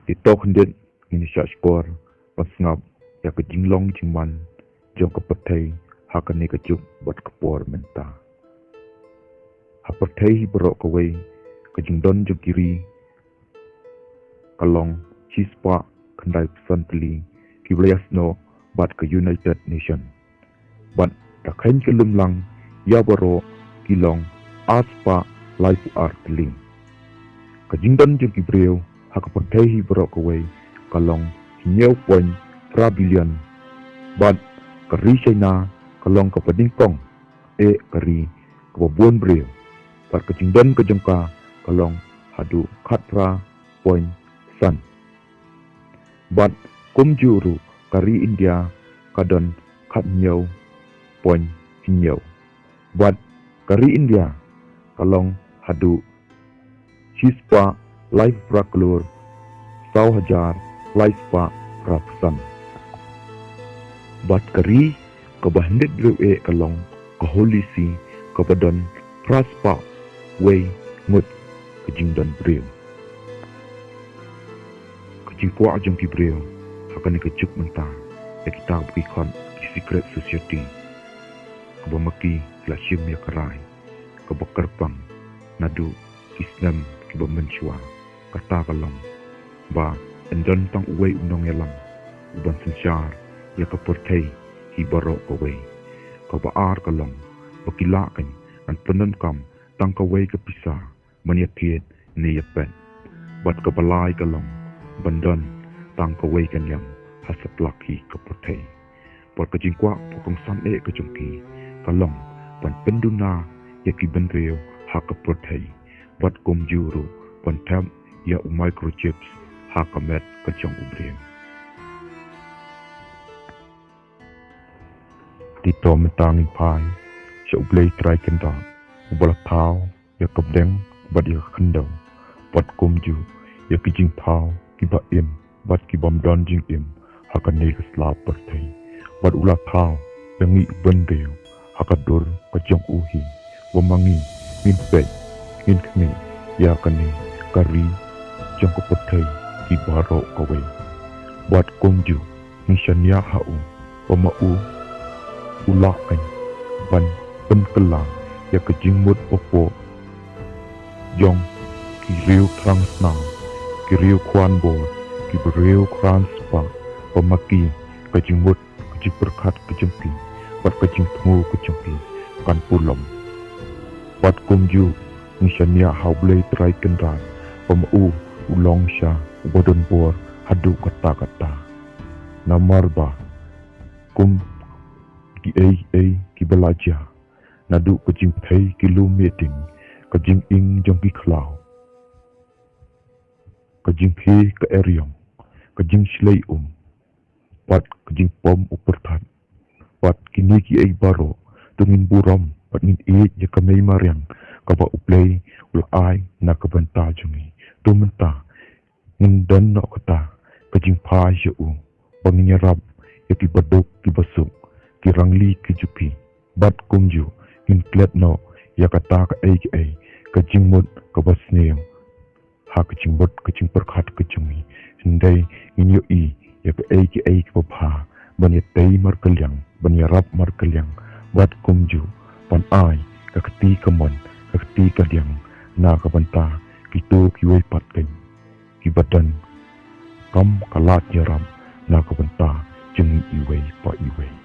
Titok hendet ini syak skor pasngap ya ke jinglong jingman jong ke petai hakane ke juk buat kepor menta. Ha petai berok kawai ke jingdon jong kiri kalong cispa kendai pesan teli ki wilayah no bat ke United Nation. Bat takhain ke lumlang ya baro kilong aspa life art teling. Ke jingdon jong kibreu ha ke petai berok kawai kalong hinyau poin billion bat keri China kalong ke pedingkong keri ke babuan breu bat ke jingdon ke jengka kalong hadu khatra poin san bat kumjuru kari India kadon khatnyau poin hinyau bat kari India kalong hadu cispa life praklur 1,000 life pa rapsan bat kari ke bahndet breu kalong ke holisi ke badan praspa wei ngut ke jingdon breu ke jingpuak jong ki breu akan ke juk menta ya kita berikan ki secret society ke bamaki lasium ya kerai ke bakerpang nadu kisnam ki bamenchua kata kalong ba endon tang uwei unong yalang uban sensyar ya ke portei hi barok kawai ke baar kalong bakilakan dan penenkam tang kawai ke pisah maniatiet ni yapen bat ke balai kalong bandon tang kawai kan yang hasaplak hi ke portei pot ke jingkwak pokong san ke jongki kalong pan penduna ya ki benreo ha ke portei bat kum juru pan tam ya microchips hakamet kejong ubriem. Tito mentangin pai, seublei trai kenda, ubala tau, ya kebdeng, bad ya kendau, bad kumju, ya kijing pau, kiba im, bad kibam don jing im, hakan negas lapar tei, bad ula tau, yang ngi bendeu, hakadur kejong uhi, wamangi, min pek, min kni, ya kani, kari, jong kepetai, ki barok kawai buat kumju misyanya hau pemau ulakan ban penkelang ya kejingmut opo jong ki riu krang snang ki riu kwan bor ki beriu kran spa pemaki kejingmut kejing berkat kejengpi buat kejing temu kejengpi kan pulom buat kumju misyanya hau blei terai kendan pemau ulong sya bodon bor hadu kata-kata namar ba kum ki ki belajar nadu kejing pei ki lu meeting kejing ing jong ki klau kejing pei ke eriong kejing slei pat kejing pom upertat pat kini ki baro tungin buram pat ngin ya kamei mariang kaba uplei ulai na kabanta jungi tumenta ngindon no kata kejing pai je panginyarap ya ki baduk ki basuk ki rangli ki jupi bat kumju ngin klet no ya kata ka kejing mut ka basneang ha kejing mut kejing perkat kejungi hindai ngin yo ya ka ki papa ban ya tei mar kelyang ban ya rap mar kelyang bat kumju pan ai ka keti kamon ka keti kadyang na ka banta kitu ki wei pat ken ki badan kam kalat yaram na kabenta jengi iwei pa iwei